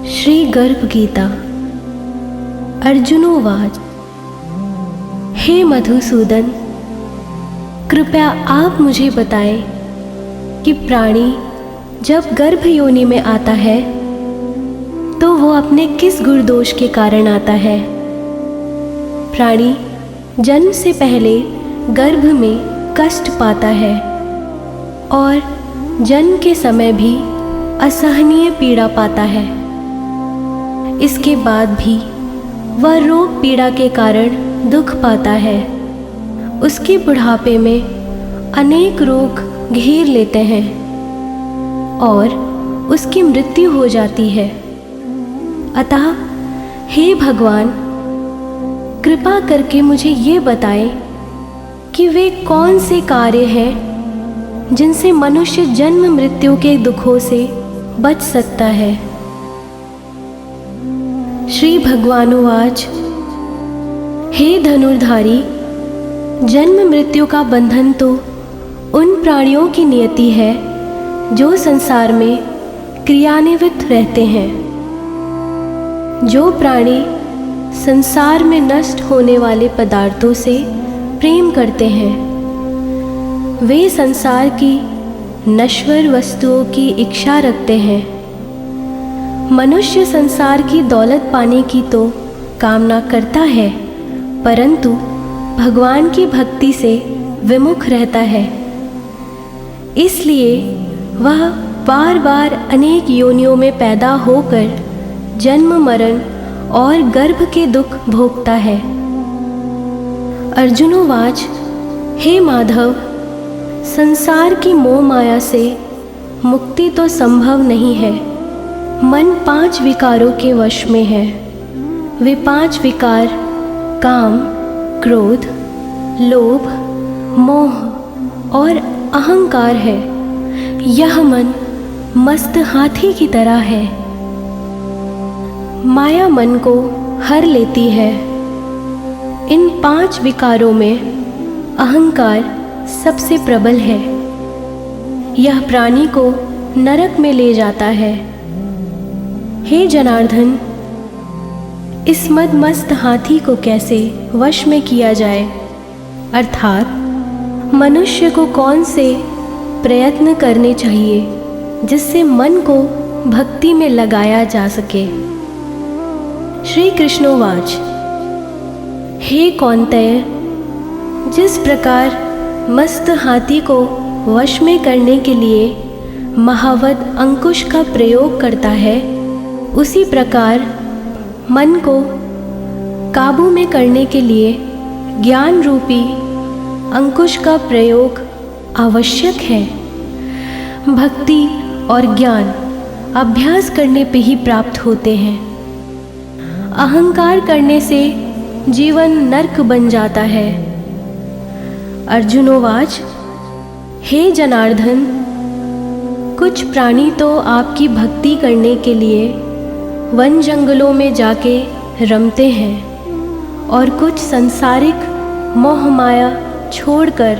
श्री गर्भ गीता। अर्जुनोवाच। हे मधुसूदन, कृपया आप मुझे बताएं कि प्राणी जब गर्भ योनि में आता है तो वो अपने किस गुणदोष के कारण आता है। प्राणी जन्म से पहले गर्भ में कष्ट पाता है और जन्म के समय भी असहनीय पीड़ा पाता है। इसके बाद भी वह रोग पीड़ा के कारण दुख पाता है। उसके बुढ़ापे में अनेक रोग घेर लेते हैं और उसकी मृत्यु हो जाती है। अतः हे भगवान, कृपा करके मुझे ये बताएं कि वे कौन से कार्य हैं जिनसे मनुष्य जन्म मृत्यु के दुखों से बच सकता है। श्री भगवानुवाच। हे धनुर्धारी, जन्म मृत्यु का बंधन तो उन प्राणियों की नियति है जो संसार में क्रियान्वित रहते हैं। जो प्राणी संसार में नष्ट होने वाले पदार्थों से प्रेम करते हैं, वे संसार की नश्वर वस्तुओं की इच्छा रखते हैं। मनुष्य संसार की दौलत पाने की तो कामना करता है, परंतु भगवान की भक्ति से विमुख रहता है। इसलिए वह बार बार अनेक योनियों में पैदा होकर जन्म मरण और गर्भ के दुख भोगता है। अर्जुनोवाच। हे माधव, संसार की मोह माया से मुक्ति तो संभव नहीं है। मन 5 विकारों के वश में है। वे 5 विकार काम, क्रोध, लोभ, मोह और अहंकार है। यह मन मस्त हाथी की तरह है। माया मन को हर लेती है। इन 5 विकारों में अहंकार सबसे प्रबल है। यह प्राणी को नरक में ले जाता है। हे जनार्दन, इस मदमस्त हाथी को कैसे वश में किया जाए, अर्थात मनुष्य को कौन से प्रयत्न करने चाहिए जिससे मन को भक्ति में लगाया जा सके। श्री कृष्णोवाच। हे कौन्तेय, जिस प्रकार मस्त हाथी को वश में करने के लिए महावत अंकुश का प्रयोग करता है, उसी प्रकार मन को काबू में करने के लिए ज्ञान रूपी अंकुश का प्रयोग आवश्यक है। भक्ति और ज्ञान अभ्यास करने पे ही प्राप्त होते हैं। अहंकार करने से जीवन नरक बन जाता है। अर्जुनोवाच। हे जनार्दन, कुछ प्राणी तो आपकी भक्ति करने के लिए वन जंगलों में जाके रमते हैं और कुछ सांसारिक मोह माया छोड़कर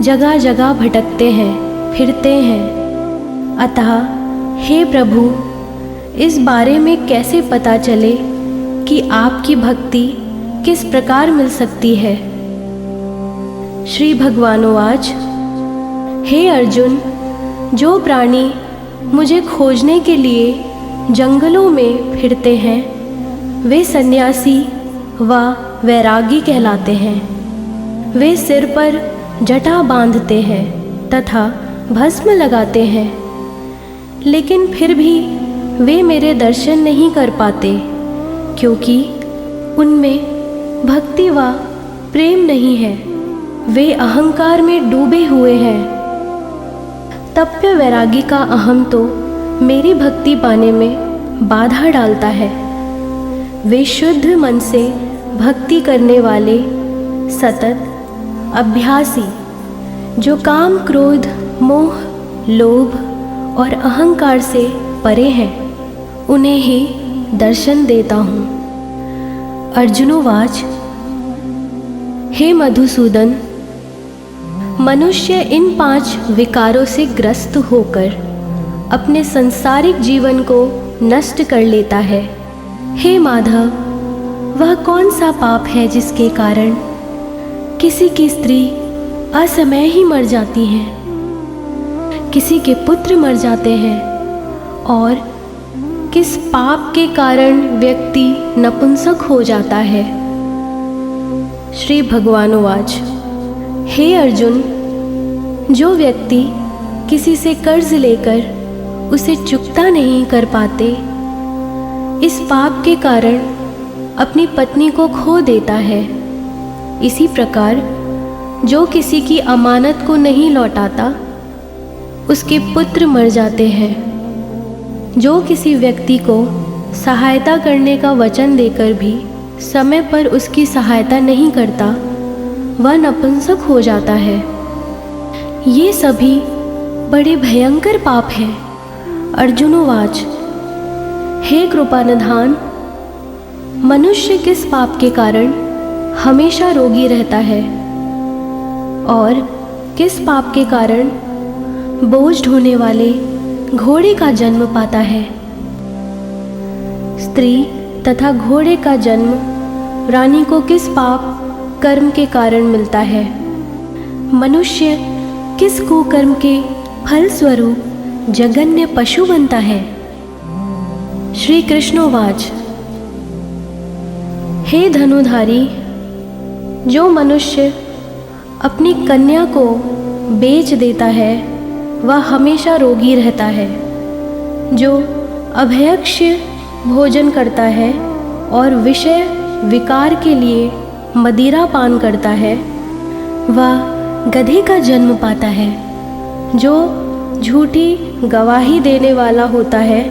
जगह जगह भटकते हैं, फिरते हैं। अतः हे प्रभु, इस बारे में कैसे पता चले कि आपकी भक्ति किस प्रकार मिल सकती है। श्री भगवानुवाच। हे अर्जुन, जो प्राणी मुझे खोजने के लिए जंगलों में फिरते हैं, वे सन्यासी व वैरागी कहलाते हैं। वे सिर पर जटा बांधते हैं तथा भस्म लगाते हैं, लेकिन फिर भी वे मेरे दर्शन नहीं कर पाते, क्योंकि उनमें भक्ति व प्रेम नहीं है। वे अहंकार में डूबे हुए हैं। तप्य वैरागी का अहम तो मेरी भक्ति पाने में बाधा डालता है। वे शुद्ध मन से भक्ति करने वाले सतत अभ्यासी, जो काम, क्रोध, मोह, लोभ और अहंकार से परे हैं, उन्हें ही दर्शन देता हूँ। अर्जुनोवाच। हे मधुसूदन, मनुष्य इन 5 विकारों से ग्रस्त होकर अपने संसारिक जीवन को नष्ट कर लेता है। हे माधव, वह कौन सा पाप है जिसके कारण किसी की स्त्री असमय ही मर जाती है, किसी के पुत्र मर जाते हैं, और किस पाप के कारण व्यक्ति नपुंसक हो जाता है? श्री भगवानुवाच, हे अर्जुन, जो व्यक्ति किसी से कर्ज लेकर उसे चुकता नहीं कर पाते, इस पाप के कारण अपनी पत्नी को खो देता है। इसी प्रकार जो किसी की अमानत को नहीं लौटाता, उसके पुत्र मर जाते हैं। जो किसी व्यक्ति को सहायता करने का वचन देकर भी समय पर उसकी सहायता नहीं करता, वह नपुंसक हो जाता है। ये सभी बड़े भयंकर पाप हैं। अर्जुनोवाच, हे कृपानिधान, मनुष्य किस पाप के कारण हमेशा रोगी रहता है और किस पाप के कारण बोझ ढोने वाले घोड़े का जन्म पाता है? स्त्री तथा घोड़े का जन्म रानी को किस पाप कर्म के कारण मिलता है? मनुष्य किस कुकर्म के फल स्वरूप जघन्य पशु बनता है? श्री कृष्णोवाच, हे धनुधारी, जो मनुष्य अपनी कन्या को बेच देता है वह हमेशा रोगी रहता है। जो अभयक्ष्य भोजन करता है और विषय विकार के लिए मदिरा पान करता है, वह गधे का जन्म पाता है। जो झूठी गवाही देने वाला होता है,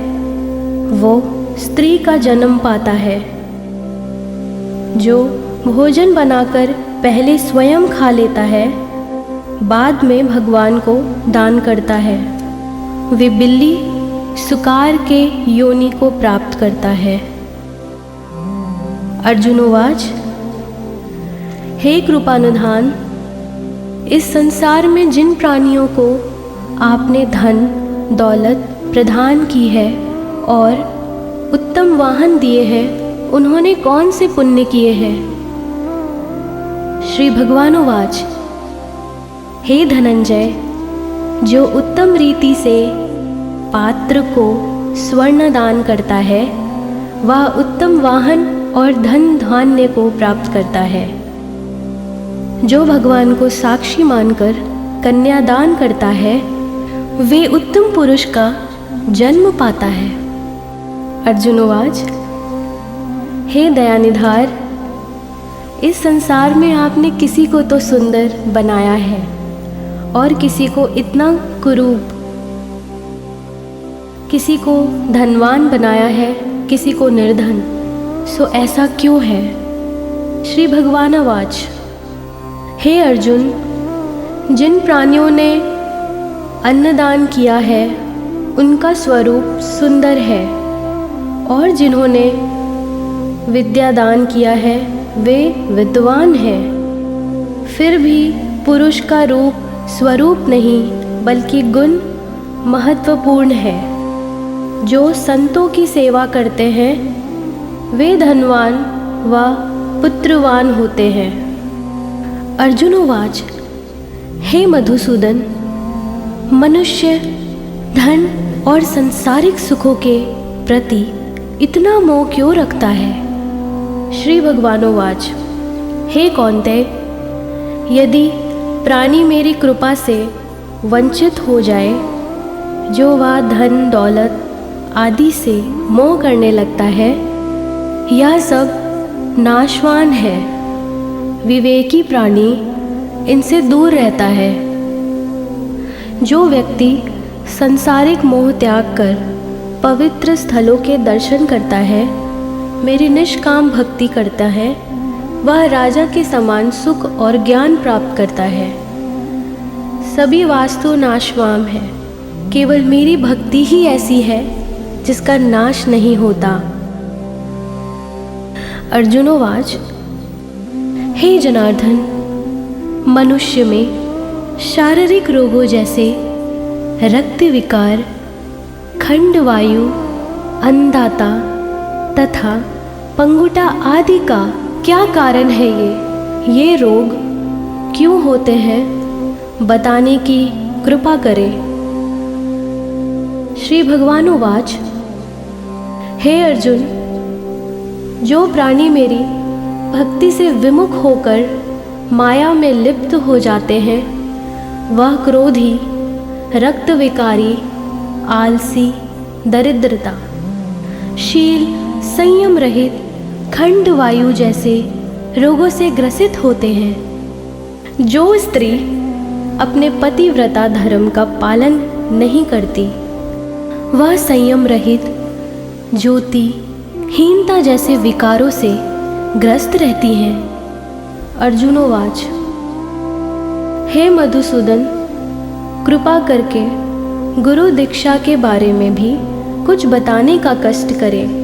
वो स्त्री का जन्म पाता है। जो भोजन बनाकर पहले स्वयं खा लेता है, बाद में भगवान को दान करता है, वे बिल्ली सुकार के योनि को प्राप्त करता है। अर्जुनोवाच, हे कृपानुधान, इस संसार में जिन प्राणियों को आपने धन दौलत प्रदान की है और उत्तम वाहन दिए हैं, उन्होंने कौन से पुण्य किए हैं? श्री भगवानुवाच, हे धनंजय, जो उत्तम रीति से पात्र को स्वर्ण दान करता है, वह उत्तम वाहन और धन धान्य को प्राप्त करता है। जो भगवान को साक्षी मानकर कन्यादान करता है, वे उत्तम पुरुष का जन्म पाता है। अर्जुनोवाच, हे दयानिधार, इस संसार में आपने किसी को तो सुंदर बनाया है और किसी को इतना कुरूप, किसी को धनवान बनाया है, किसी को निर्धन। सो ऐसा क्यों है? श्री भगवानुवाच, हे अर्जुन, जिन प्राणियों ने अन्नदान किया है उनका स्वरूप सुंदर है, और जिन्होंने विद्यादान किया है वे विद्वान हैं। फिर भी पुरुष का रूप स्वरूप नहीं बल्कि गुण महत्वपूर्ण है। जो संतों की सेवा करते हैं वे धनवान व पुत्रवान होते हैं। अर्जुनोवाच, हे मधुसूदन, मनुष्य धन और सांसारिक सुखों के प्रति इतना मोह क्यों रखता है? श्री भगवानुवाच, हे कौन्तेय, यदि प्राणी मेरी कृपा से वंचित हो जाए, जो वह धन दौलत आदि से मोह करने लगता है, यह सब नाशवान है। विवेकी प्राणी इनसे दूर रहता है। जो व्यक्ति सांसारिक मोह त्याग कर पवित्र स्थलों के दर्शन करता है, मेरी निष्काम भक्ति करता है, वह राजा के समान सुख और ज्ञान प्राप्त करता है। सभी वास्तु नाशवान है, केवल मेरी भक्ति ही ऐसी है जिसका नाश नहीं होता। अर्जुनोवाच, हे जनार्दन, मनुष्य में शारीरिक रोगों जैसे रक्त विकार, खंड वायु, अन्नदाता तथा पंगुटा आदि का क्या कारण है? ये रोग क्यों होते हैं, बताने की कृपा करें। श्री भगवानुवाच, हे अर्जुन, जो प्राणी मेरी भक्ति से विमुख होकर माया में लिप्त हो जाते हैं, वह क्रोधी, रक्त विकारी, आलसी, दरिद्रता, शील, संयम रहित, खंड वायु जैसे रोगों से ग्रसित होते हैं। जो स्त्री अपने पतिव्रता धर्म का पालन नहीं करती, वह संयम रहित, ज्योति, हीनता जैसे विकारों से ग्रस्त रहती हैं। अर्जुनोवाच, हे मधुसूदन, कृपा करके गुरु दीक्षा के बारे में भी कुछ बताने का कष्ट करें।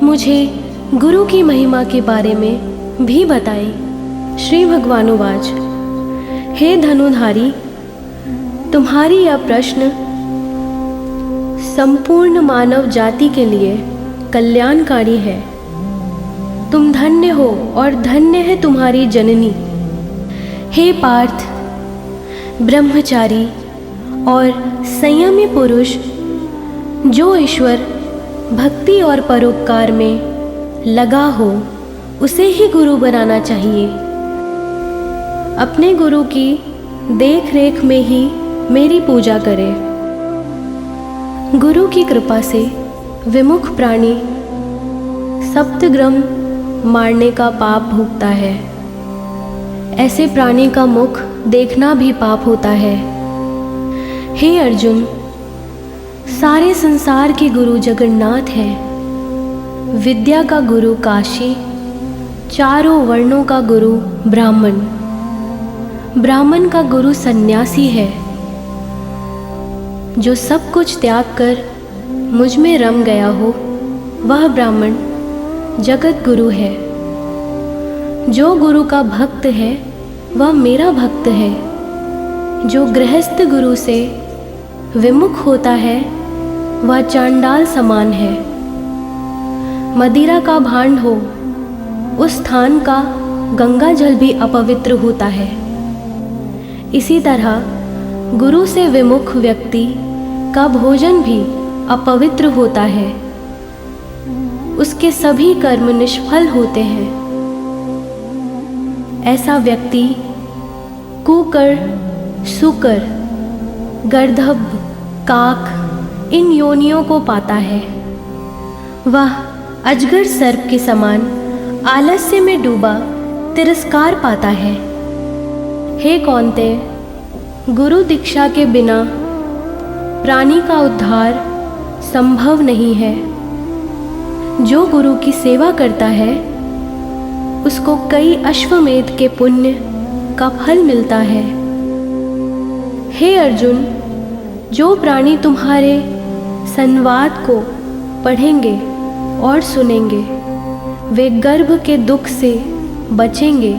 मुझे गुरु की महिमा के बारे में भी बताएं। श्री भगवानुवाच, हे धनुधारी, तुम्हारी यह प्रश्न संपूर्ण मानव जाति के लिए कल्याणकारी है। तुम धन्य हो और धन्य है तुम्हारी जननी। हे पार्थ, ब्रह्मचारी और संयमी पुरुष, जो ईश्वर भक्ति और परोपकार में लगा हो, उसे ही गुरु बनाना चाहिए। अपने गुरु की देख रेख में ही मेरी पूजा करें। गुरु की कृपा से विमुख प्राणी सप्तग्रम मारने का पाप भोगता है। ऐसे प्राणी का मुख देखना भी पाप होता है। हे अर्जुन, सारे संसार के गुरु जगन्नाथ है। विद्या का गुरु काशी, चारों वर्णों का गुरु ब्राह्मण, ब्राह्मण का गुरु सन्यासी है। जो सब कुछ त्याग कर मुझ में रम गया हो, वह ब्राह्मण जगत गुरु है। जो गुरु का भक्त है, वह मेरा भक्त है। जो गृहस्थ गुरु से विमुख होता है, वह चांडाल समान है। मदिरा का भांड हो, उस स्थान का गंगा जल भी अपवित्र होता है। इसी तरह गुरु से विमुख व्यक्ति का भोजन भी अपवित्र होता है। उसके सभी कर्म निष्फल होते हैं। ऐसा व्यक्ति कुकर, सुकर, गर्दभ, काक इन योनियों को पाता है। वह अजगर सर्प के समान आलस्य में डूबा तिरस्कार पाता है। हे कौन्तेय, गुरु दीक्षा के बिना प्राणी का उद्धार संभव नहीं है। जो गुरु की सेवा करता है, उसको कई अश्वमेध के पुण्य का फल मिलता है। हे अर्जुन, जो प्राणी तुम्हारे संवाद को पढ़ेंगे और सुनेंगे, वे गर्भ के दुख से बचेंगे।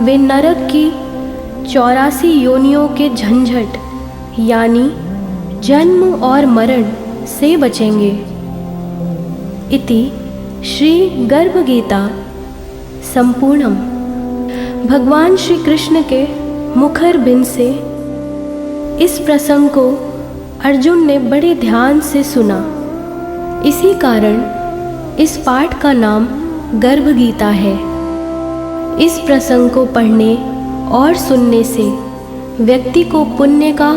वे नरक की 84 योनियों के झंझट यानी जन्म और मरण से बचेंगे। इति श्री गर्भ गीता संपूर्णम। भगवान श्री कृष्ण के मुखर बिंद से इस प्रसंग को अर्जुन ने बड़े ध्यान से सुना। इसी कारण इस पाठ का नाम गर्भ गीता है। इस प्रसंग को पढ़ने और सुनने से व्यक्ति को पुण्य का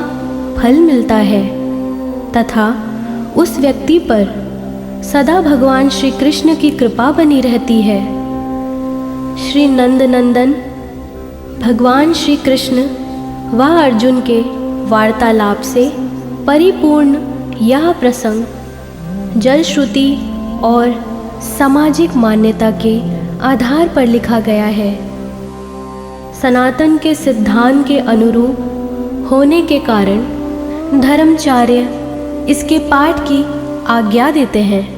फल मिलता है तथा उस व्यक्ति पर सदा भगवान श्री कृष्ण की कृपा बनी रहती है। श्री नंद नंदन भगवान श्री कृष्ण व अर्जुन के वार्तालाप से परिपूर्ण यह प्रसंग जल श्रुति और सामाजिक मान्यता के आधार पर लिखा गया है। सनातन के सिद्धांत के अनुरूप होने के कारण धर्माचार्य इसके पाठ की आज्ञा देते हैं।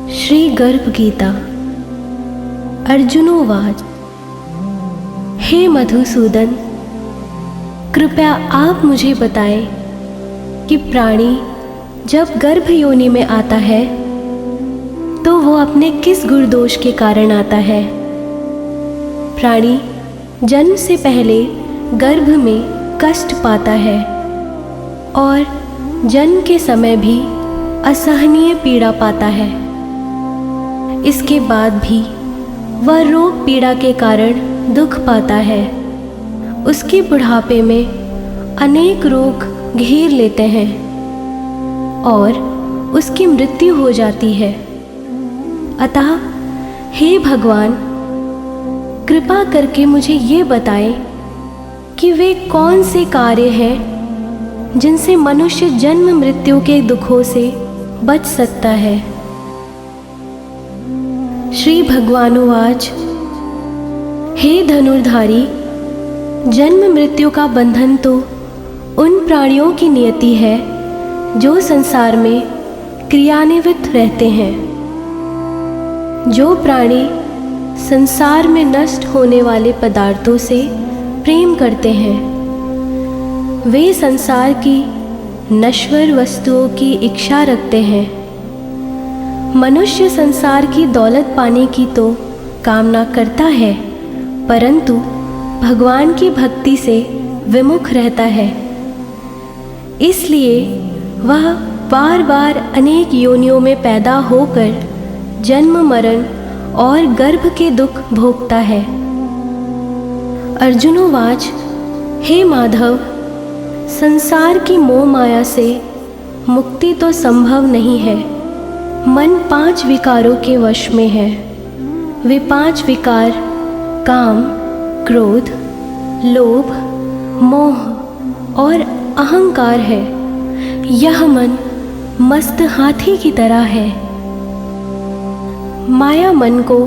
श्री गर्भ गीता। अर्जुनोवाच, हे मधुसूदन, कृपया आप मुझे बताएं कि प्राणी जब गर्भ योनि में आता है तो वो अपने किस गुणदोष के कारण आता है। प्राणी जन्म से पहले गर्भ में कष्ट पाता है और जन्म के समय भी असहनीय पीड़ा पाता है। इसके बाद भी वह रोग पीड़ा के कारण दुख पाता है। उसके बुढ़ापे में अनेक रोग घेर लेते हैं और उसकी मृत्यु हो जाती है। अतः हे भगवान, कृपा करके मुझे ये बताएं कि वे कौन से कार्य हैं जिनसे मनुष्य जन्म मृत्यु के दुखों से बच सकता है। श्री भगवानुवाच, हे धनुर्धारी, जन्म मृत्यु का बंधन तो उन प्राणियों की नियति है जो संसार में क्रियान्वित रहते हैं। जो प्राणी संसार में नष्ट होने वाले पदार्थों से प्रेम करते हैं, वे संसार की नश्वर वस्तुओं की इच्छा रखते हैं। मनुष्य संसार की दौलत पाने की तो कामना करता है, परंतु भगवान की भक्ति से विमुख रहता है। इसलिए वह बार बार अनेक योनियों में पैदा होकर जन्म मरण और गर्भ के दुख भोगता है। अर्जुनोवाच, हे माधव, संसार की मोह माया से मुक्ति तो संभव नहीं है। मन 5 विकारों के वश में है। वे 5 विकार काम, क्रोध, लोभ, मोह और अहंकार है। यह मन मस्त हाथी की तरह है। माया मन को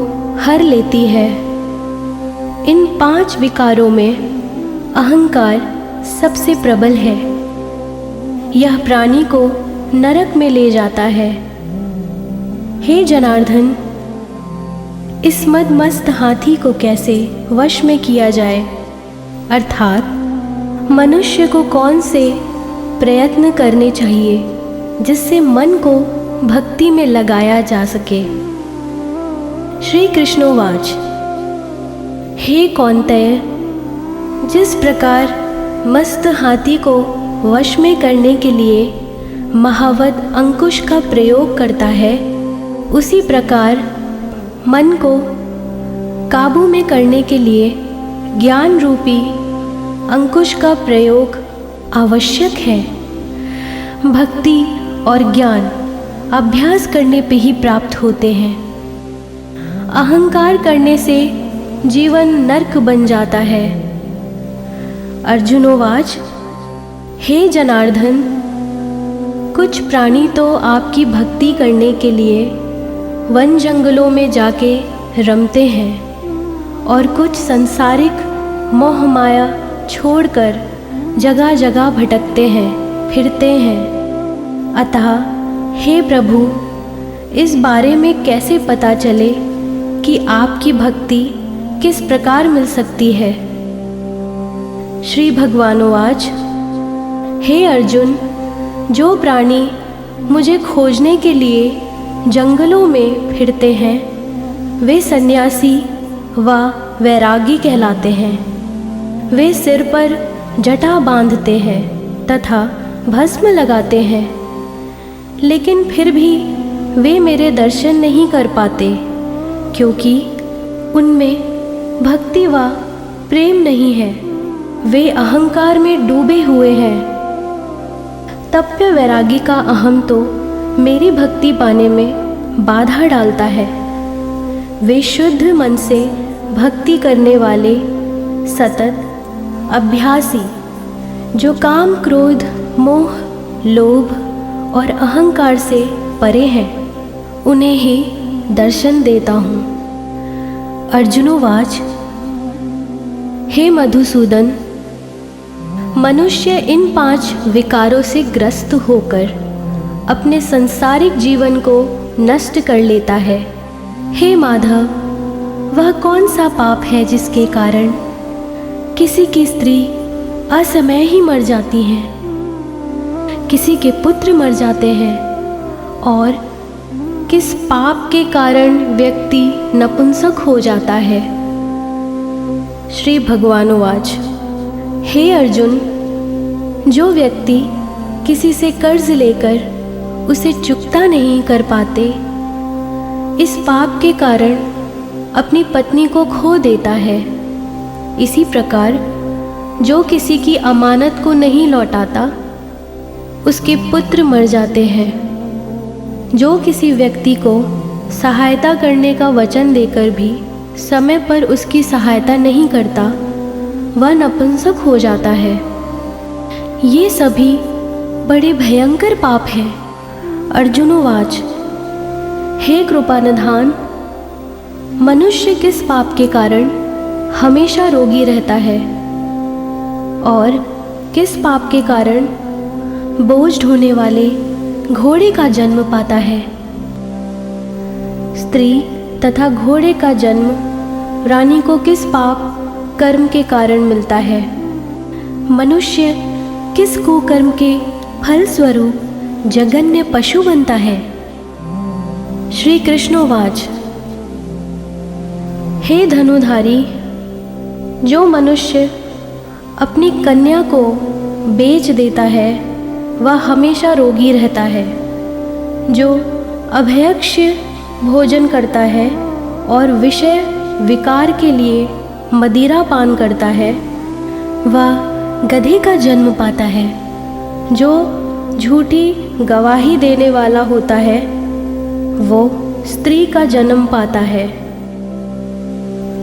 हर लेती है। इन 5 विकारों में अहंकार सबसे प्रबल है। यह प्राणी को नरक में ले जाता है। हे जनार्दन, इस मदमस्त हाथी को कैसे वश में किया जाए, अर्थात मनुष्य को कौन से प्रयत्न करने चाहिए जिससे मन को भक्ति में लगाया जा सके। श्री कृष्णोवाच, हे कौन्तेय, जिस प्रकार मस्त हाथी को वश में करने के लिए महावत अंकुश का प्रयोग करता है, उसी प्रकार मन को काबू में करने के लिए ज्ञान रूपी अंकुश का प्रयोग आवश्यक है। भक्ति और ज्ञान अभ्यास करने पे ही प्राप्त होते हैं। अहंकार करने से जीवन नरक बन जाता है। अर्जुनोवाच, हे जनार्दन, कुछ प्राणी तो आपकी भक्ति करने के लिए वन जंगलों में जाके रमते हैं और कुछ संसारिक मोह माया छोड़कर जगह जगह भटकते हैं, फिरते हैं। अतः हे प्रभु, इस बारे में कैसे पता चले कि आपकी भक्ति किस प्रकार मिल सकती है। श्री भगवानुवाच, हे अर्जुन, जो प्राणी मुझे खोजने के लिए जंगलों में फिरते हैं, वे सन्यासी व वैरागी कहलाते हैं। वे सिर पर जटा बांधते हैं तथा भस्म लगाते हैं, लेकिन फिर भी वे मेरे दर्शन नहीं कर पाते, क्योंकि उनमें भक्ति व प्रेम नहीं है। वे अहंकार में डूबे हुए हैं। तप्य वैरागी का अहम तो मेरी भक्ति पाने में बाधा डालता है। वे शुद्ध मन से भक्ति करने वाले सतत अभ्यासी, जो काम, क्रोध, मोह, लोभ और अहंकार से परे हैं, उन्हें ही दर्शन देता हूँ। अर्जुनोवाच, हे मधुसूदन, मनुष्य इन 5 विकारों से ग्रस्त होकर अपने सांसारिक जीवन को नष्ट कर लेता है। हे माधव, वह कौन सा पाप है जिसके कारण किसी की स्त्री असमय ही मर जाती हैं, किसी के पुत्र मर जाते हैं, और किस पाप के कारण व्यक्ति नपुंसक हो जाता है। श्री भगवानुवाच, हे अर्जुन, जो व्यक्ति किसी से कर्ज लेकर उसे चुकता नहीं कर पाते, इस पाप के कारण अपनी पत्नी को खो देता है। इसी प्रकार जो किसी की अमानत को नहीं लौटाता, उसके पुत्र मर जाते हैं। जो किसी व्यक्ति को सहायता करने का वचन देकर भी समय पर उसकी सहायता नहीं करता, वह नपुंसक हो जाता है। ये सभी बड़े भयंकर पाप हैं। अर्जुनोवाच, हे कृपानिधान, मनुष्य किस पाप के कारण हमेशा रोगी रहता है, और किस पाप के कारण बोझ ढोने वाले घोड़े का जन्म पाता है। स्त्री तथा घोड़े का जन्म रानी को किस पाप कर्म के कारण मिलता है। मनुष्य किस कुकर्म के फल स्वरूप जघन्य पशु बनता है। श्री कृष्णोवाच, हे धनुधारी, जो मनुष्य अपनी कन्या को बेच देता है, वह हमेशा रोगी रहता है। जो अभयक्ष्य भोजन करता है और विषय विकार के लिए मदिरा पान करता है, वह गधे का जन्म पाता है। जो झूठी गवाही देने वाला होता है, वो स्त्री का जन्म पाता है।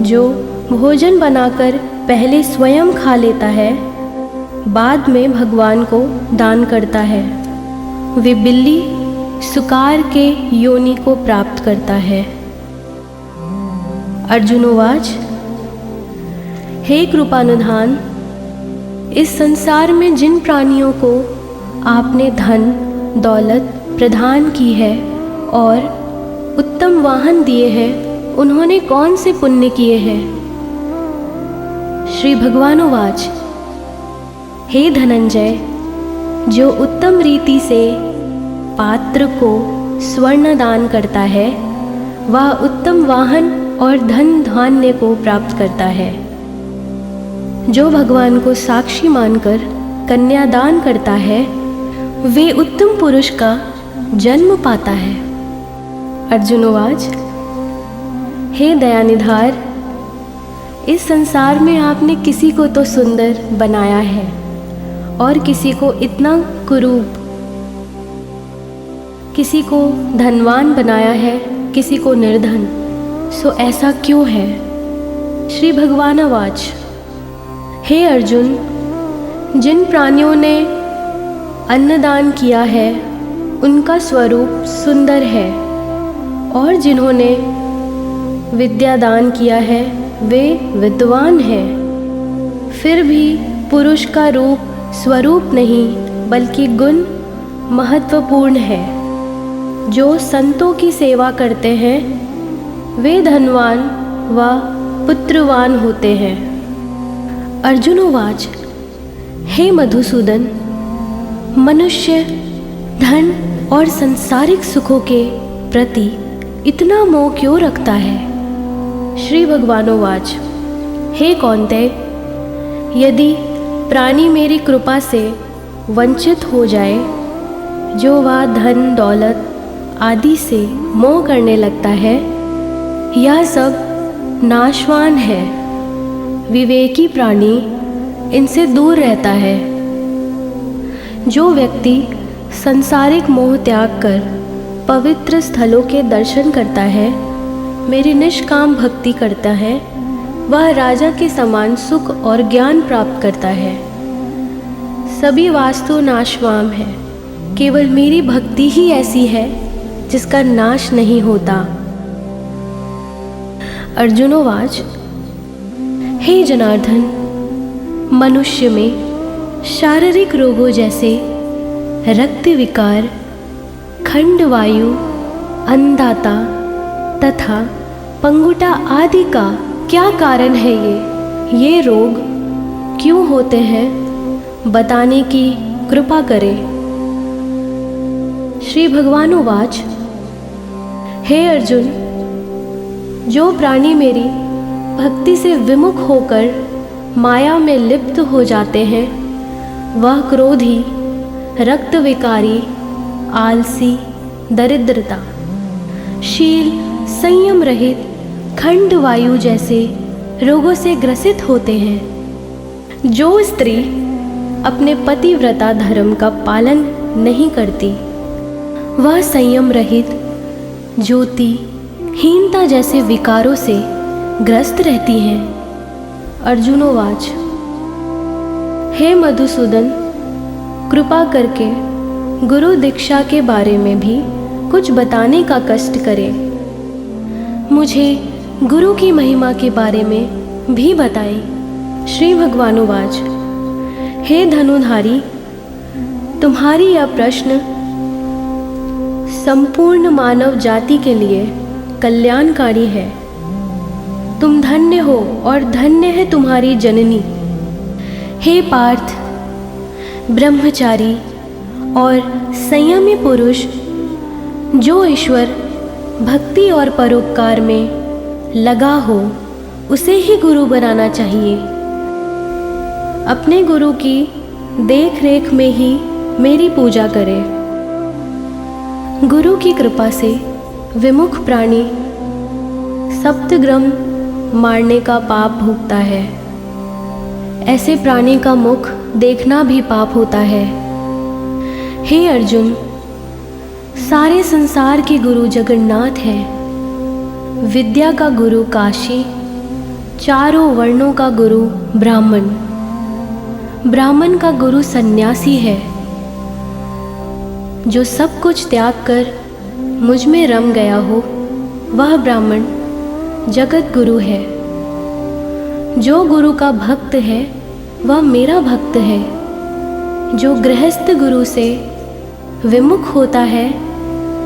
जो भोजन बनाकर पहले स्वयं खा लेता है, बाद में भगवान को दान करता है, वे बिल्ली सुकार के योनि को प्राप्त करता है। अर्जुनोवाच, हे कृपानिधान, इस संसार में जिन प्राणियों को आपने धन दौलत प्रदान की है और उत्तम वाहन दिए हैं, उन्होंने कौन से पुण्य किए हैं। श्री भगवानुवाच, हे धनंजय, जो उत्तम रीति से पात्र को स्वर्ण दान करता है, वह उत्तम वाहन और धन धान्य को प्राप्त करता है। जो भगवान को साक्षी मानकर कन्यादान करता है, वे उत्तम पुरुष का जन्म पाता है। अर्जुनोवाच, हे दयानिधार, इस संसार में आपने किसी को तो सुंदर बनाया है और किसी को इतना कुरूप, किसी को धनवान बनाया है, किसी को निर्धन। सो ऐसा क्यों है। श्री भगवानुवाच, हे अर्जुन, जिन प्राणियों ने अन्नदान किया है, उनका स्वरूप सुंदर है, और जिन्होंने विद्यादान किया है, वे विद्वान हैं। फिर भी पुरुष का रूप स्वरूप नहीं, बल्कि गुण महत्वपूर्ण है। जो संतों की सेवा करते हैं, वे धनवान व पुत्रवान होते हैं। अर्जुनोवाच, हे मधुसूदन, मनुष्य धन और सांसारिक सुखों के प्रति इतना मोह क्यों रखता है। श्री भगवानुवाच, हे कौन्तेय, यदि प्राणी मेरी कृपा से वंचित हो जाए, जो वह धन दौलत आदि से मोह करने लगता है, यह सब नाशवान है। विवेकी प्राणी इनसे दूर रहता है। जो व्यक्ति सांसारिक मोह त्याग कर पवित्र स्थलों के दर्शन करता है, मेरी निष्काम भक्ति करता है, वह राजा के समान सुख और ज्ञान प्राप्त करता है। सभी वास्तु नाशवान है, केवल मेरी भक्ति ही ऐसी है जिसका नाश नहीं होता। अर्जुनोवाच, हे जनार्दन, मनुष्य में शारीरिक रोगों जैसे रक्त विकार, खंडवायु, अंधाता तथा पंगुटा आदि का क्या कारण है। ये रोग क्यों होते हैं बताने की कृपा करें। श्री भगवान उवाच, हे अर्जुन, जो प्राणी मेरी भक्ति से विमुख होकर माया में लिप्त हो जाते हैं, वह क्रोधी, रक्त विकारी, आलसी, दरिद्रता, शील, संयम रहित, खंड वायु जैसे रोगों से ग्रसित होते हैं। जो स्त्री अपने पतिव्रता धर्म का पालन नहीं करती, वह संयम रहित, ज्योति, हीनता जैसे विकारों से ग्रस्त रहती हैं। अर्जुनोवाच, हे मधुसूदन, कृपा करके गुरु दीक्षा के बारे में भी कुछ बताने का कष्ट करें। मुझे गुरु की महिमा के बारे में भी बताएं। श्री भगवानुवाच, हे धनुधारी, तुम्हारी यह प्रश्न संपूर्ण मानव जाति के लिए कल्याणकारी है। तुम धन्य हो और धन्य है तुम्हारी जननी। हे पार्थ, ब्रह्मचारी और संयमी पुरुष, जो ईश्वर भक्ति और परोपकार में लगा हो, उसे ही गुरु बनाना चाहिए। अपने गुरु की देख रेख में ही मेरी पूजा करें। गुरु की कृपा से विमुख प्राणी सप्तग्रम मारने का पाप भोगता है। ऐसे प्राणी का मुख देखना भी पाप होता है। हे अर्जुन, सारे संसार के गुरु जगन्नाथ है। विद्या का गुरु काशी, चारों वर्णों का गुरु ब्राह्मण, ब्राह्मण का गुरु सन्यासी है। जो सब कुछ त्याग कर मुझ में रम गया हो, वह ब्राह्मण जगत गुरु है। जो गुरु का भक्त है, वह मेरा भक्त है। जो गृहस्थ गुरु से विमुख होता है,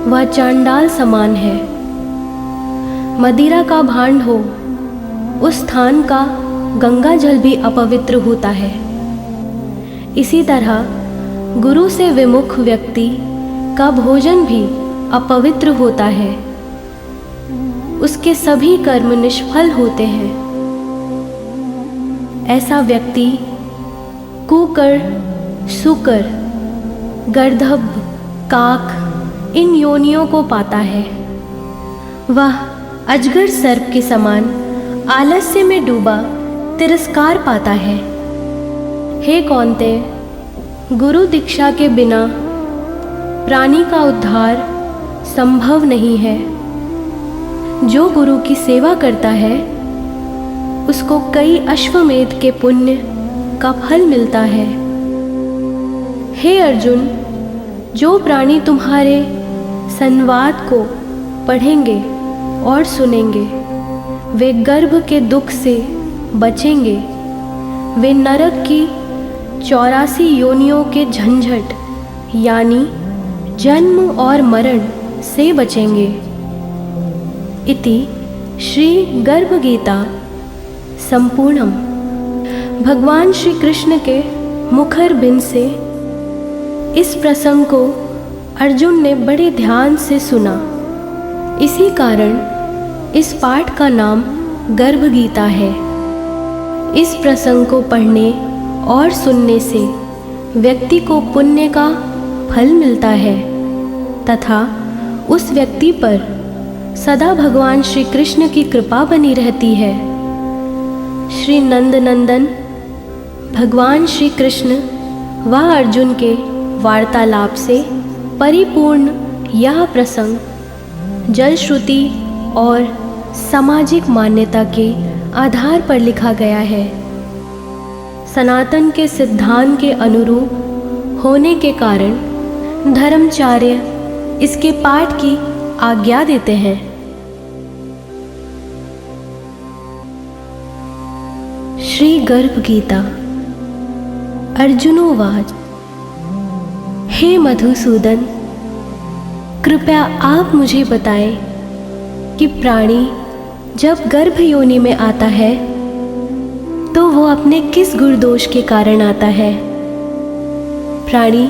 वह चांडाल समान है। मदिरा का भांड हो, उस स्थान का गंगा जल भी अपवित्र होता है। इसी तरह गुरु से विमुख व्यक्ति का भोजन भी अपवित्र होता है। उसके सभी कर्म निष्फल होते हैं। ऐसा व्यक्ति कुकर, सुकर, गर्दभ, काक इन योनियों को पाता है। वह अजगर सर्प के समान आलस्य में डूबा तिरस्कार पाता है। हे कौन्तेय, गुरु दीक्षा के बिना प्राणी का उद्धार संभव नहीं है। जो गुरु की सेवा करता है, उसको कई अश्वमेध के पुण्य का फल मिलता है। हे अर्जुन, जो प्राणी तुम्हारे संवाद को पढ़ेंगे और सुनेंगे, वे गर्भ के दुख से बचेंगे। वे नरक की 84 योनियों के झंझट यानी जन्म और मरण से बचेंगे। इति श्री गर्भ गीता संपूर्णम। भगवान श्री कृष्ण के मुखर बिंद से इस प्रसंग को अर्जुन ने बड़े ध्यान से सुना। इसी कारण इस पाठ का नाम गर्भ गीता है। इस प्रसंग को पढ़ने और सुनने से व्यक्ति को पुण्य का फल मिलता है तथा उस व्यक्ति पर सदा भगवान श्री कृष्ण की कृपा बनी रहती है। श्री नंद नंदन भगवान श्री कृष्ण व अर्जुन के वार्तालाप से परिपूर्ण यह प्रसंग जल श्रुति और सामाजिक मान्यता के आधार पर लिखा गया है। सनातन के सिद्धांत के अनुरूप होने के कारण धर्माचार्य इसके पाठ की आज्ञा देते हैं। श्री गर्भ गीता। अर्जुनोवाच, हे मधुसूदन, कृपया आप मुझे बताएं कि प्राणी जब गर्भ योनि में आता है तो वो अपने किस गुण दोष के कारण आता है। प्राणी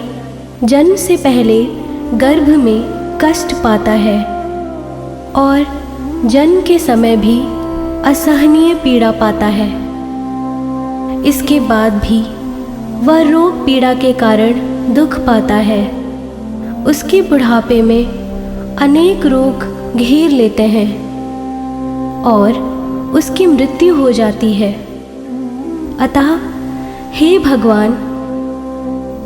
जन्म से पहले गर्भ में कष्ट पाता है और जन्म के समय भी असहनीय पीड़ा पाता है। इसके बाद भी वह रोग पीड़ा के कारण दुख पाता है। उसके बुढ़ापे में अनेक रोग घेर लेते हैं और उसकी मृत्यु हो जाती है। अतः हे भगवान,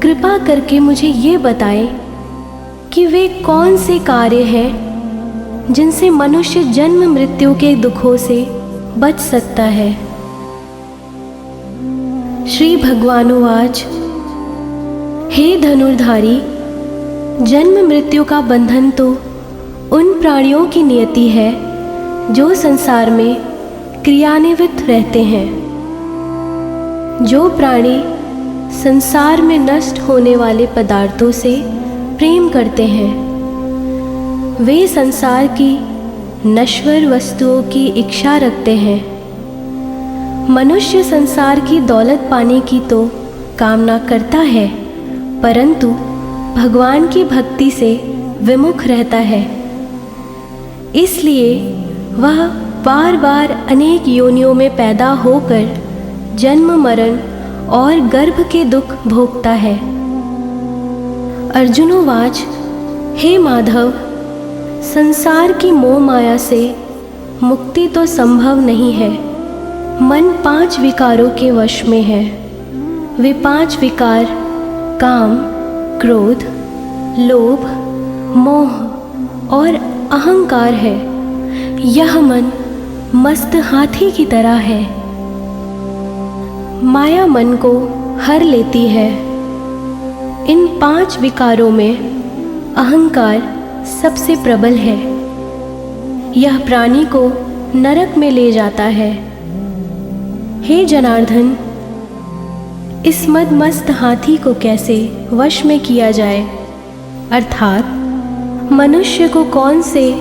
कृपा करके मुझे ये बताएं कि वे कौन से कार्य हैं जिनसे मनुष्य जन्म मृत्यु के दुखों से बच सकता है। श्री भगवानुवाच, हे धनुर्धारी, जन्म मृत्यु का बंधन तो उन प्राणियों की नियति है जो संसार में क्रियान्वित रहते हैं। जो प्राणी संसार में नष्ट होने वाले पदार्थों से प्रेम करते हैं, वे संसार की नश्वर वस्तुओं की इच्छा रखते हैं। मनुष्य संसार की दौलत पाने की तो कामना करता है, परंतु भगवान की भक्ति से विमुख रहता है। इसलिए वह बार बार अनेक योनियों में पैदा होकर जन्म मरण और गर्भ के दुख भोगता है। अर्जुनोवाच, हे माधव, संसार की मोह माया से मुक्ति तो संभव नहीं है। मन 5 विकारों के वश में है। वे 5 विकार काम, क्रोध, लोभ, मोह और अहंकार है। यह मन मस्त हाथी की तरह है। माया मन को हर लेती है। इन 5 विकारों में अहंकार सबसे प्रबल है। यह प्राणी को नरक में ले जाता है। हे जनार्दन, इस मदमस्त हाथी को कैसे वश में किया जाए, अर्थात मनुष्य को कौन से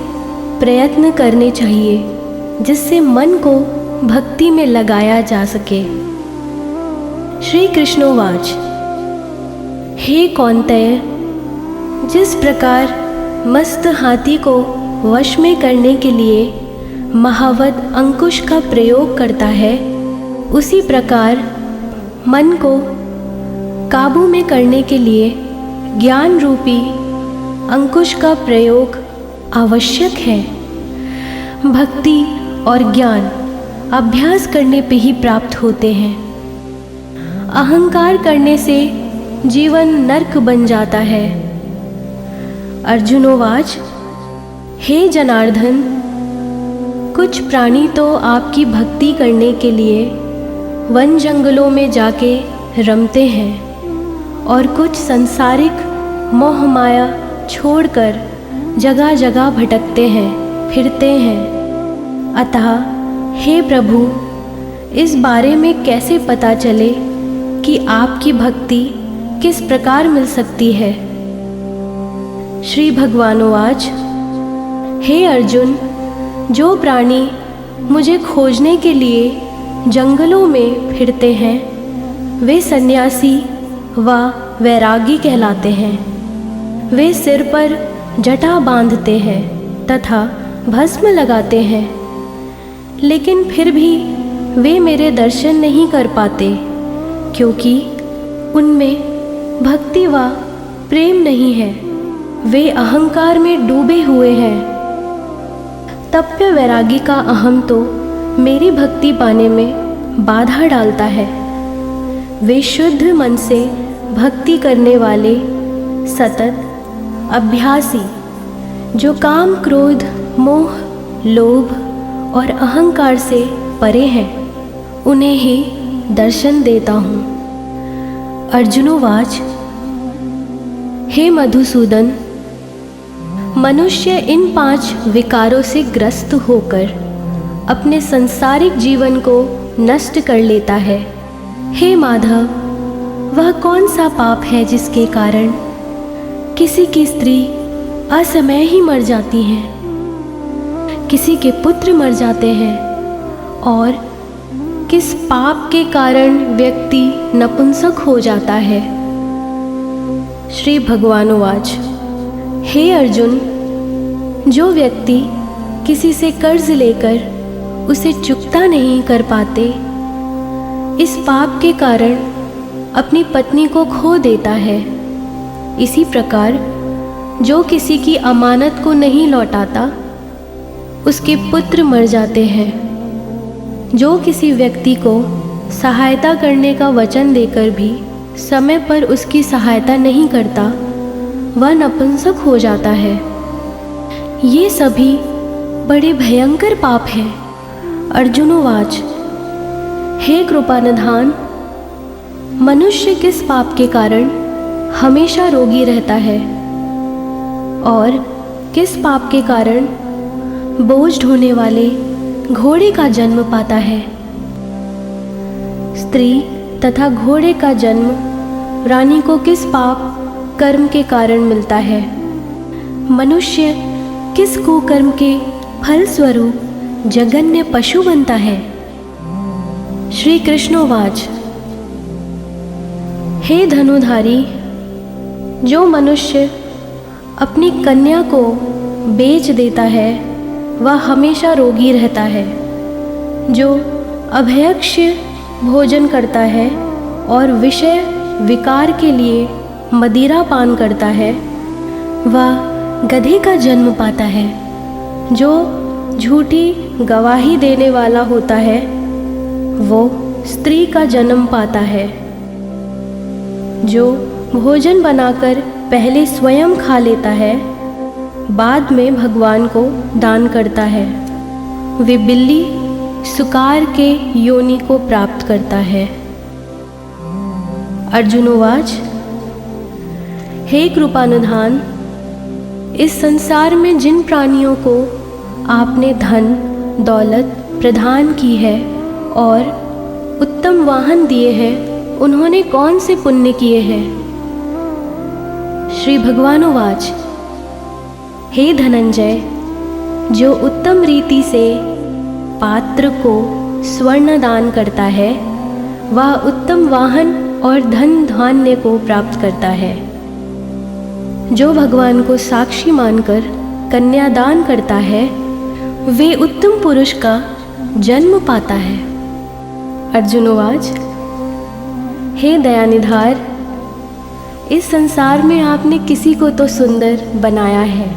प्रयत्न करने चाहिए जिससे मन को भक्ति में लगाया जा सके। श्री कृष्णोवाच, हे कौन्तेय, जिस प्रकार मस्त हाथी को वश में करने के लिए महावत अंकुश का प्रयोग करता है, उसी प्रकार मन को काबू में करने के लिए ज्ञान रूपी अंकुश का प्रयोग आवश्यक है। भक्ति और ज्ञान अभ्यास करने पे ही प्राप्त होते हैं। अहंकार करने से जीवन नरक बन जाता है। अर्जुनोवाच, हे जनार्दन, कुछ प्राणी तो आपकी भक्ति करने के लिए वन जंगलों में जाके रमते हैं और कुछ सांसारिक मोह माया छोड़कर जगह जगह भटकते हैं, फिरते हैं। अतः हे प्रभु, इस बारे में कैसे पता चले कि आपकी भक्ति किस प्रकार मिल सकती है। श्री भगवानुवाच, हे अर्जुन, जो प्राणी मुझे खोजने के लिए जंगलों में फिरते हैं, वे सन्यासी व वैरागी कहलाते हैं। वे सिर पर जटा बांधते हैं तथा भस्म लगाते हैं, लेकिन फिर भी वे मेरे दर्शन नहीं कर पाते, क्योंकि उनमें भक्ति व प्रेम नहीं है। वे अहंकार में डूबे हुए हैं। तप्य वैरागी का अहम तो मेरी भक्ति पाने में बाधा डालता है। वे शुद्ध मन से भक्ति करने वाले सतत अभ्यासी, जो काम, क्रोध, मोह, लोभ और अहंकार से परे हैं, उन्हें ही दर्शन देता हूँ। अर्जुनोवाच, हे मधुसूदन, मनुष्य इन 5 विकारों से ग्रस्त होकर अपने सांसारिक जीवन को नष्ट कर लेता है। हे माधव, वह कौन सा पाप है जिसके कारण किसी की स्त्री असमय ही मर जाती है, किसी के पुत्र मर जाते हैं, और किस पाप के कारण व्यक्ति नपुंसक हो जाता है। श्री भगवानुवाच। हे अर्जुन, जो व्यक्ति किसी से कर्ज लेकर उसे चुकता नहीं कर पाते, इस पाप के कारण अपनी पत्नी को खो देता है। इसी प्रकार जो किसी की अमानत को नहीं लौटाता, उसके पुत्र मर जाते हैं। जो किसी व्यक्ति को सहायता करने का वचन देकर भी समय पर उसकी सहायता नहीं करता, वह नपुंसक हो जाता है। ये सभी बड़े भयंकर पाप हैं। अर्जुनोवाच। हे कृपानिधान, मनुष्य किस पाप के कारण हमेशा रोगी रहता है और किस पाप के कारण बोझ ढोने वाले घोड़े का जन्म पाता है। स्त्री तथा घोड़े का जन्म रानी को किस पाप कर्म के कारण मिलता है। मनुष्य किस कुकर्म के फल स्वरूप जघन्य पशु बनता है। श्री कृष्णोवाच। हे धनुधारी, जो मनुष्य अपनी कन्या को बेच देता है, वह हमेशा रोगी रहता है। जो अभयक्ष्य भोजन करता है और विषय विकार के लिए मदिरा पान करता है, वह गधे का जन्म पाता है। जो झूठी गवाही देने वाला होता है, वो स्त्री का जन्म पाता है। जो भोजन बनाकर पहले स्वयं खा लेता है, बाद में भगवान को दान करता है, वे बिल्ली सुकार के योनि को प्राप्त करता है। अर्जुनोवाच। हे कृपानिधान, इस संसार में जिन प्राणियों को आपने धन दौलत प्रदान की है और उत्तम वाहन दिए हैं, उन्होंने कौन से पुण्य किए हैं। श्री भगवानुवाच। हे धनंजय, जो उत्तम रीति से पात्र को स्वर्ण दान करता है, वह उत्तम वाहन और धन धान्य को प्राप्त करता है। जो भगवान को साक्षी मानकर कन्यादान करता है, वे उत्तम पुरुष का जन्म पाता है। अर्जुनोवाच। हे दयानिधार, इस संसार में आपने किसी को तो सुंदर बनाया है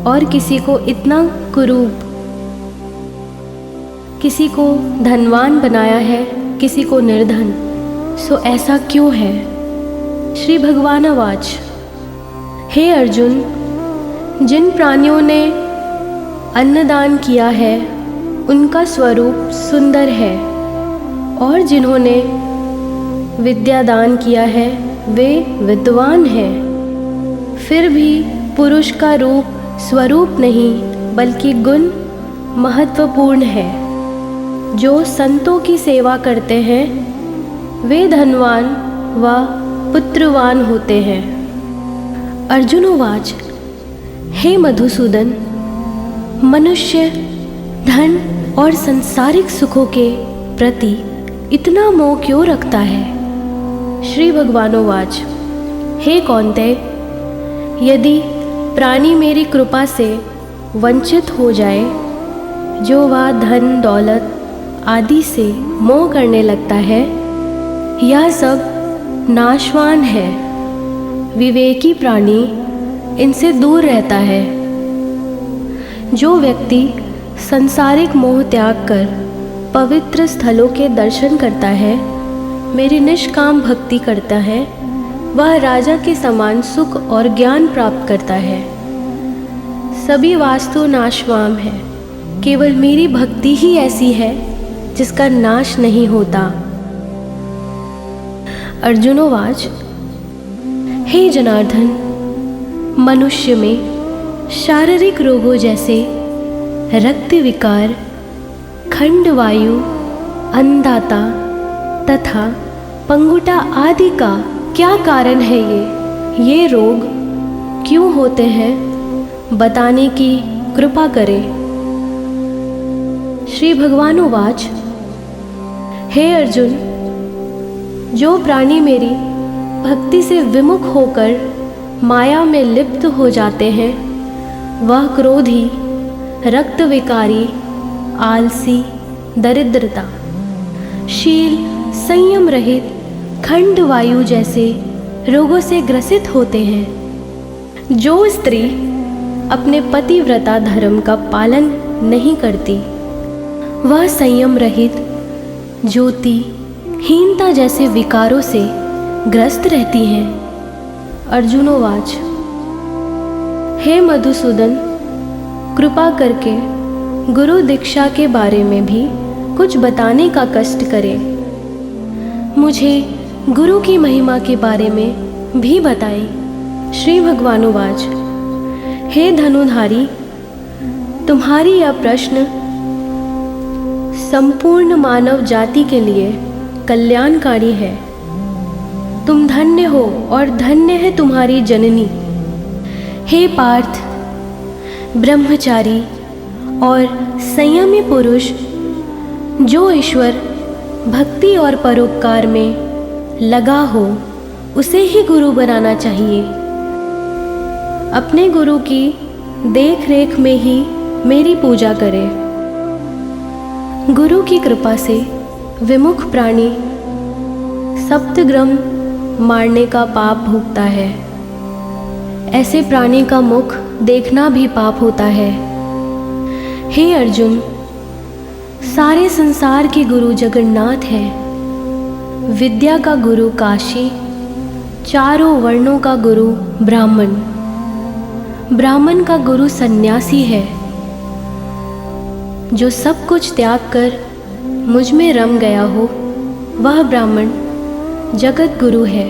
और किसी को इतना कुरूप, किसी को धनवान बनाया है, किसी को निर्धन। सो ऐसा क्यों है। श्री भगवानुवाच। हे अर्जुन, जिन प्राणियों ने अन्नदान किया है, उनका स्वरूप सुंदर है, और जिन्होंने विद्यादान किया है, वे विद्वान हैं। फिर भी पुरुष का रूप स्वरूप नहीं, बल्कि गुण महत्वपूर्ण है। जो संतों की सेवा करते हैं, वे धनवान व पुत्रवान होते हैं। अर्जुनोवाच। हे मधुसूदन, मनुष्य धन और सांसारिक सुखों के प्रति इतना मोह क्यों रखता है। श्री भगवानुवाच। हे कौन्तेय, यदि प्राणी मेरी कृपा से वंचित हो जाए, जो वह धन दौलत आदि से मोह करने लगता है, यह सब नाशवान है। विवेकी प्राणी इनसे दूर रहता है। जो व्यक्ति सांसारिक मोह त्याग कर पवित्र स्थलों के दर्शन करता है, मेरी निष्काम भक्ति करता है, वह राजा के समान सुख और ज्ञान प्राप्त करता है। सभी वास्तु नाशवान है, केवल मेरी भक्ति ही ऐसी है जिसका नाश नहीं होता। अर्जुनोवाच। हे जनार्दन, मनुष्य में शारीरिक रोगों जैसे रक्त विकार, खंडवायु, अंधाता तथा पंगुटा आदि का क्या कारण है। ये रोग क्यों होते हैं, बताने की कृपा करें। श्री भगवानुवाच। हे अर्जुन, जो प्राणी मेरी भक्ति से विमुख होकर माया में लिप्त हो जाते हैं, वह क्रोधी, रक्त विकारी, आलसी, दरिद्रता, शील, संयम रहित, खंड वायु जैसे रोगों से ग्रसित होते हैं। जो स्त्री अपने पतिव्रता धर्म का पालन नहीं करती, वह संयम रहित, ज्योति, हीनता जैसे विकारों से ग्रस्त रहती हैं। अर्जुनोवाच: हे मधुसूदन, कृपा करके गुरु दीक्षा के बारे में भी कुछ बताने का कष्ट करें। मुझे गुरु की महिमा के बारे में भी बताएं। श्री भगवानुवाच: हे धनुधारी, तुम्हारी यह प्रश्न संपूर्ण मानव जाति के लिए कल्याणकारी है। तुम धन्य हो और धन्य है तुम्हारी जननी। हे पार्थ, ब्रह्मचारी और संयमी पुरुष, जो ईश्वर भक्ति और परोपकार में लगा हो, उसे ही गुरु बनाना चाहिए। अपने गुरु की देख रेख में ही मेरी पूजा करें। गुरु की कृपा से विमुख प्राणी सप्तग्रम मारने का पाप भोगता है। ऐसे प्राणी का मुख देखना भी पाप होता है। हे अर्जुन, सारे संसार के गुरु जगन्नाथ है। विद्या का गुरु काशी, चारों वर्णों का गुरु ब्राह्मण, ब्राह्मण का गुरु सन्यासी है। जो सब कुछ त्याग कर मुझ में रम गया हो, वह ब्राह्मण जगत गुरु है।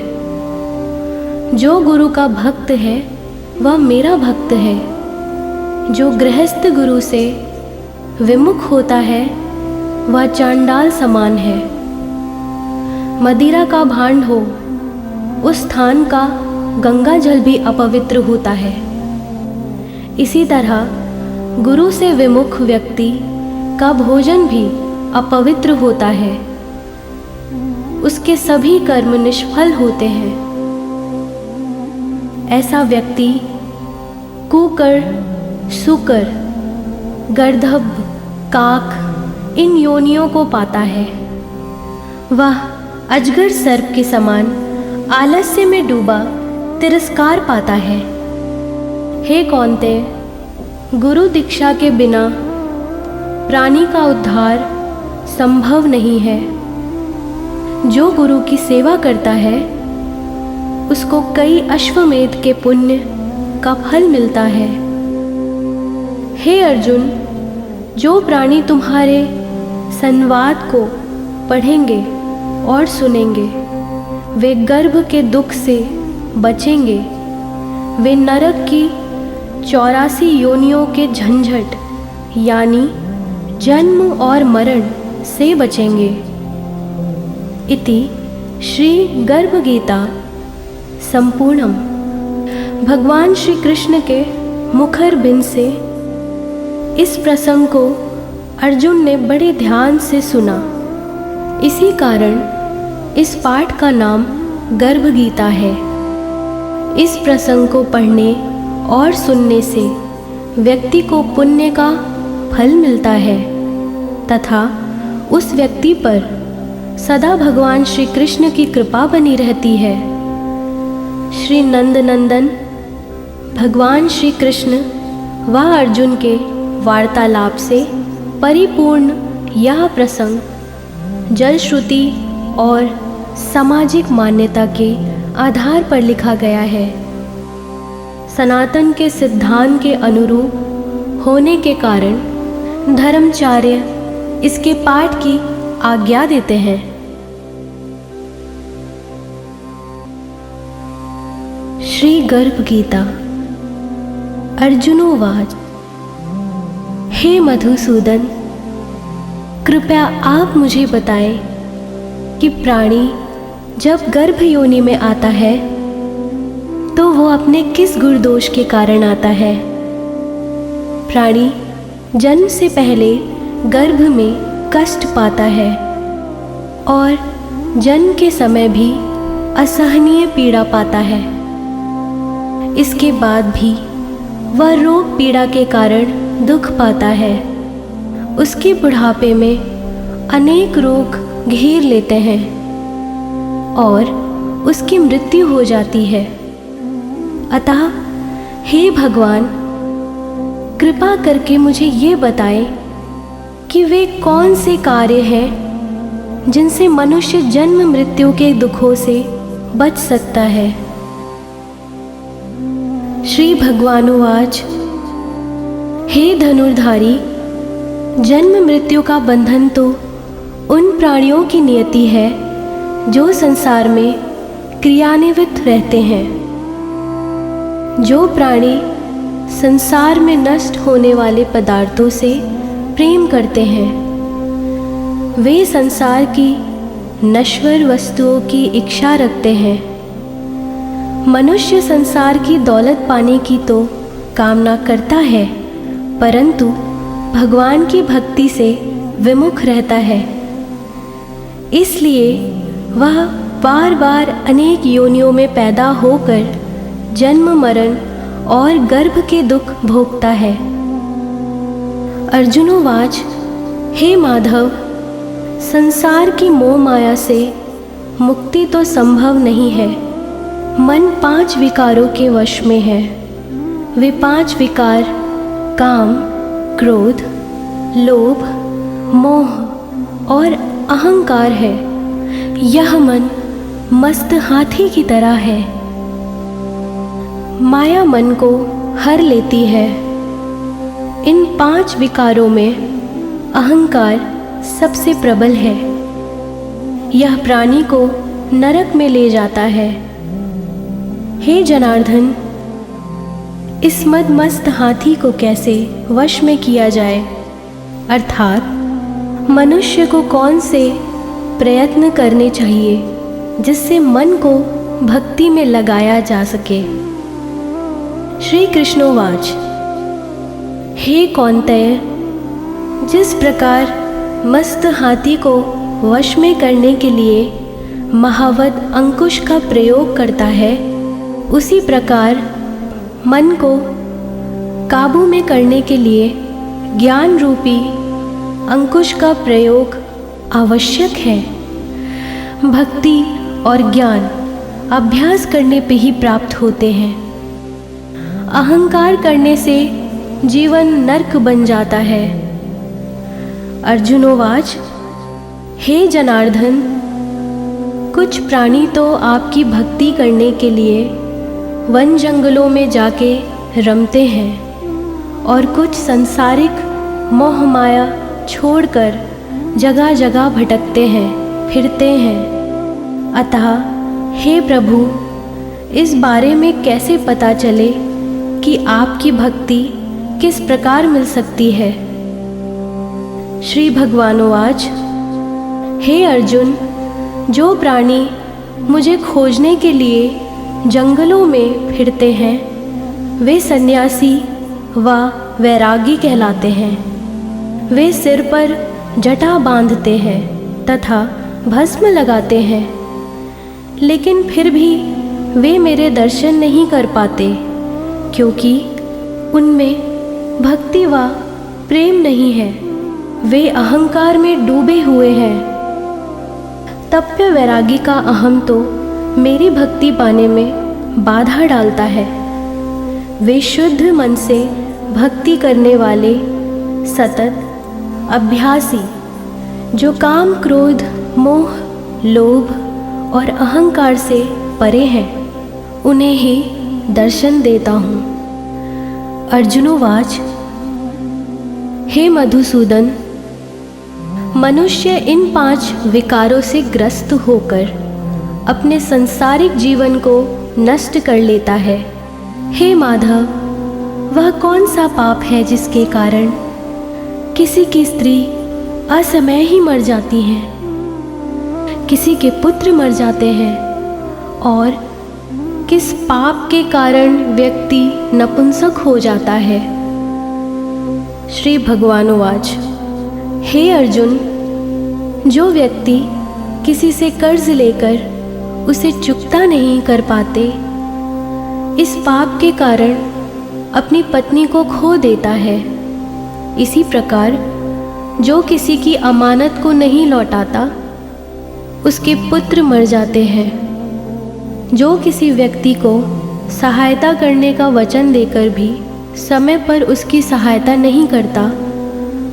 जो गुरु का भक्त है, वह मेरा भक्त है। जो गृहस्थ गुरु से विमुख होता है, वह चांडाल समान है। मदिरा का भांड हो, उस स्थान का गंगा जल भी अपवित्र होता है। इसी तरह गुरु से विमुख व्यक्ति का भोजन भी अपवित्र होता है। उसके सभी कर्म निष्फल होते हैं। ऐसा व्यक्ति कुकर, सुकर, गर्दभ, काक इन योनियों को पाता है। वह अजगर सर्प के समान आलस्य में डूबा तिरस्कार पाता है। हे कौन्तेय, गुरु दीक्षा के बिना प्राणी का उद्धार संभव नहीं है। जो गुरु की सेवा करता है, उसको कई अश्वमेध के पुण्य का फल मिलता है। हे अर्जुन, जो प्राणी तुम्हारे संवाद को पढ़ेंगे और सुनेंगे, वे गर्भ के दुख से बचेंगे। वे नरक की 84 योनियों के झंझट यानी जन्म और मरण से बचेंगे। इति श्री गर्भ गीता संपूर्णम। भगवान श्री कृष्ण के मुखर बिंद से इस प्रसंग को अर्जुन ने बड़े ध्यान से सुना। इसी कारण इस पाठ का नाम गर्भ गीता है। इस प्रसंग को पढ़ने और सुनने से व्यक्ति को पुण्य का फल मिलता है तथा उस व्यक्ति पर सदा भगवान श्री कृष्ण की कृपा बनी रहती है। श्री नंद नंदन भगवान श्री कृष्ण व अर्जुन के वार्तालाप से परिपूर्ण यह प्रसंग जल श्रुति और सामाजिक मान्यता के आधार पर लिखा गया है। सनातन के सिद्धांत के अनुरूप होने के कारण धर्माचार्य इसके पाठ की आज्ञा देते हैं। श्री गर्भ गीता। अर्जुनोवाच: हे मधुसूदन, कृपया आप मुझे बताएं कि प्राणी जब गर्भ योनि में आता है तो वो अपने किस गुण दोष के कारण आता है। प्राणी जन्म से पहले गर्भ में कष्ट पाता है और जन्म के समय भी असहनीय पीड़ा पाता है। इसके बाद भी वह रोग पीड़ा के कारण दुख पाता है। उसके बुढ़ापे में अनेक रोग घेर लेते हैं और उसकी मृत्यु हो जाती है। अतः हे भगवान, कृपा करके मुझे ये बताएं कि वे कौन से कार्य हैं जिनसे मनुष्य जन्म मृत्यु के दुखों से बच सकता है। श्री भगवानुवाच, हे धनुर्धारी, जन्म मृत्यु का बंधन तो उन प्राणियों की नियति है जो संसार में क्रियान्वित रहते हैं। जो प्राणी संसार में नष्ट होने वाले पदार्थों से प्रेम करते हैं, वे संसार की नश्वर वस्तुओं की इच्छा रखते हैं। मनुष्य संसार की दौलत पाने की तो कामना करता है, परंतु भगवान की भक्ति से विमुख रहता है। इसलिए वह बार बार अनेक योनियों में पैदा होकर जन्म मरण और गर्भ के दुख भोगता है। अर्जुनोवाच, हे माधव, संसार की मोह माया से मुक्ति तो संभव नहीं है। मन 5 विकारों के वश में है। वे 5 विकार काम, क्रोध, लोभ, मोह और अहंकार है। यह मन मस्त हाथी की तरह है। माया मन को हर लेती है। इन 5 विकारों में अहंकार सबसे प्रबल है। यह प्राणी को नरक में ले जाता है। हे जनार्दन, इस मदमस्त हाथी को कैसे वश में किया जाए, अर्थात मनुष्य को कौन से प्रयत्न करने चाहिए जिससे मन को भक्ति में लगाया जा सके। श्री कृष्णोवाच, हे कौन्तेय, जिस प्रकार मस्त हाथी को वश में करने के लिए महावत अंकुश का प्रयोग करता है, उसी प्रकार मन को काबू में करने के लिए ज्ञान रूपी अंकुश का प्रयोग आवश्यक है। भक्ति और ज्ञान अभ्यास करने पे ही प्राप्त होते हैं। अहंकार करने से जीवन नरक बन जाता है। अर्जुनोवाच, हे जनार्दन, कुछ प्राणी तो आपकी भक्ति करने के लिए वन जंगलों में जाके रमते हैं और कुछ संसारिक मोह माया छोड़कर जगह जगह भटकते हैं, फिरते हैं। अतः हे प्रभु, इस बारे में कैसे पता चले कि आपकी भक्ति किस प्रकार मिल सकती है। श्री भगवानुवाच, हे अर्जुन, जो प्राणी मुझे खोजने के लिए जंगलों में फिरते हैं, वे सन्यासी व वैरागी कहलाते हैं। वे सिर पर जटा बांधते हैं तथा भस्म लगाते हैं, लेकिन फिर भी वे मेरे दर्शन नहीं कर पाते, क्योंकि उनमें भक्ति व प्रेम नहीं है। वे अहंकार में डूबे हुए हैं। तप्य वैरागी का अहम तो मेरी भक्ति पाने में बाधा डालता है। वे शुद्ध मन से भक्ति करने वाले सतत अभ्यासी, जो काम, क्रोध, मोह, लोभ और अहंकार से परे हैं, उन्हें ही दर्शन देता हूँ। अर्जुनोवाच, हे मधुसूदन, मनुष्य इन 5 विकारों से ग्रस्त होकर अपने सांसारिक जीवन को नष्ट कर लेता है। हे माधव, वह कौन सा पाप है जिसके कारण किसी की स्त्री असमय ही मर जाती है, किसी के पुत्र मर जाते हैं, और किस पाप के कारण व्यक्ति नपुंसक हो जाता है। श्री भगवानुवाच, हे अर्जुन, जो व्यक्ति किसी से कर्ज लेकर उसे चुकता नहीं कर पाते, इस पाप के कारण अपनी पत्नी को खो देता है। इसी प्रकार जो किसी की अमानत को नहीं लौटाता, उसके पुत्र मर जाते हैं। जो किसी व्यक्ति को सहायता करने का वचन देकर भी समय पर उसकी सहायता नहीं करता,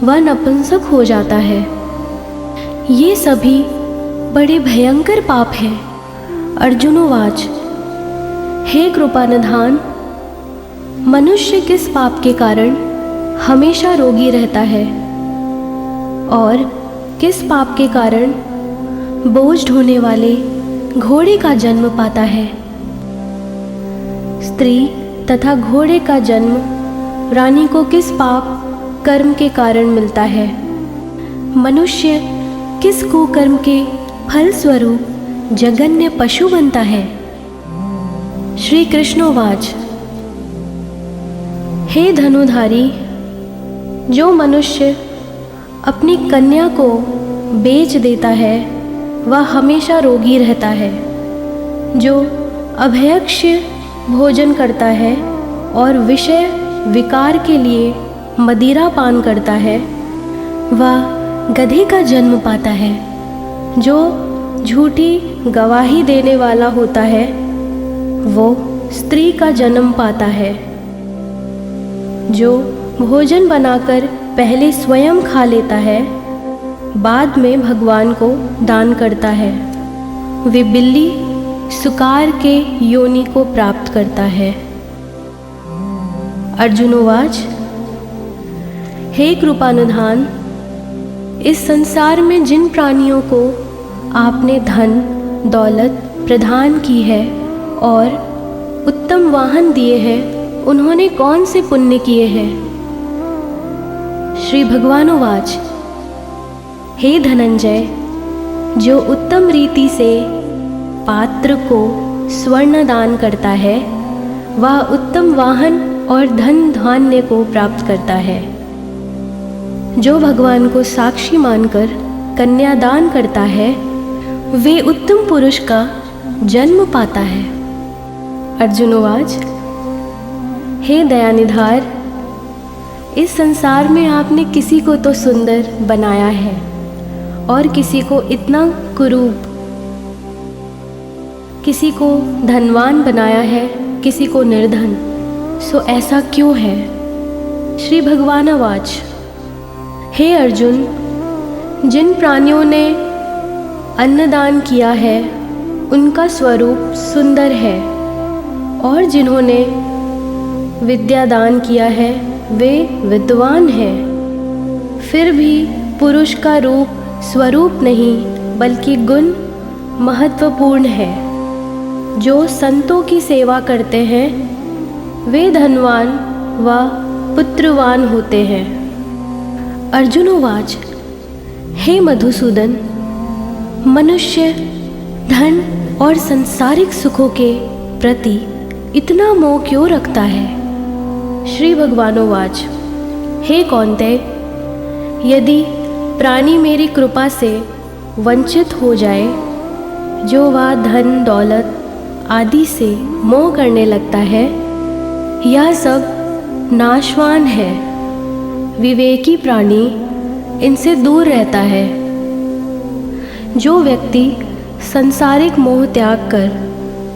वह नपुंसक हो जाता है। ये सभी बड़े भयंकर पाप हैं। अर्जुनोवाच, हे कृपानिधान, मनुष्य किस पाप के कारण हमेशा रोगी रहता है और किस पाप के कारण बोझ ढोने वाले घोड़े का जन्म पाता है। स्त्री तथा घोड़े का जन्म रानी को किस पाप कर्म के कारण मिलता है। मनुष्य किस कुकर्म के फल स्वरूप जघन्य पशु बनता है। श्री कृष्णोवाच, हे धनुधारी, जो मनुष्य अपनी कन्या को बेच देता है वह हमेशा रोगी रहता है। जो अभयक्ष्य भोजन करता है और विषय विकार के लिए मदिरा पान करता है, वह गधे का जन्म पाता है। जो झूठी गवाही देने वाला होता है, वो स्त्री का जन्म पाता है। जो भोजन बनाकर पहले स्वयं खा लेता है, बाद में भगवान को दान करता है, वे बिल्ली सुकार के योनि को प्राप्त करता है। अर्जुनोवाच, हे कृपानिधान, इस संसार में जिन प्राणियों को आपने धन दौलत प्रदान की है और उत्तम वाहन दिए हैं, उन्होंने कौन से पुण्य किए हैं। श्री भगवानोवाच, हे धनंजय, जो उत्तम रीति से पात्र को स्वर्ण दान करता है, वह उत्तम वाहन और धन धान्य को प्राप्त करता है। जो भगवान को साक्षी मानकर कन्यादान करता है, वे उत्तम पुरुष का जन्म पाता है। अर्जुनोवाच, हे दयानिधार, इस संसार में आपने किसी को तो सुंदर बनाया है और किसी को इतना कुरूप, किसी को धनवान बनाया है, किसी को निर्धन। सो ऐसा क्यों है। श्री भगवानवाच, हे अर्जुन, जिन प्राणियों ने अन्नदान किया है उनका स्वरूप सुंदर है और जिन्होंने विद्यादान किया है वे विद्वान हैं। फिर भी पुरुष का रूप स्वरूप नहीं बल्कि गुण महत्वपूर्ण है। जो संतों की सेवा करते हैं वे धनवान व पुत्रवान होते हैं। अर्जुनोवाच, हे मधुसूदन, मनुष्य धन और सांसारिक सुखों के प्रति इतना मोह क्यों रखता है। श्री भगवानोवाच, हे कौन्तेय, यदि प्राणी मेरी कृपा से वंचित हो जाए, जो वह धन दौलत आदि से मोह करने लगता है, यह सब नाशवान है। विवेकी प्राणी इनसे दूर रहता है। जो व्यक्ति संसारिक मोह त्याग कर